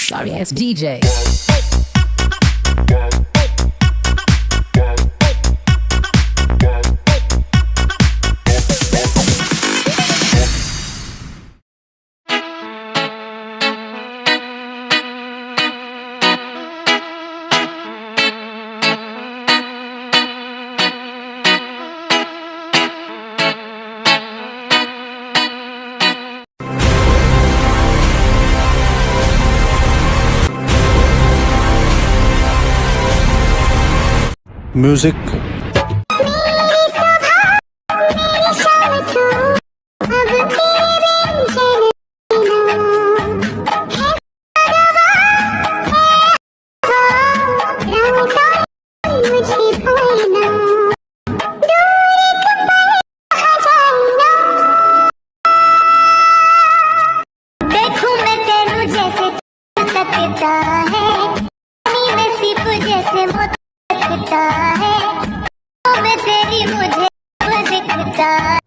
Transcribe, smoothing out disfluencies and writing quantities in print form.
Sorry ass DJ. Music. देखूं मैं तेनू जैसे तकता है, मैं सिर्फ जैसे मोता है, मैं तेरी मुझे दिखता है।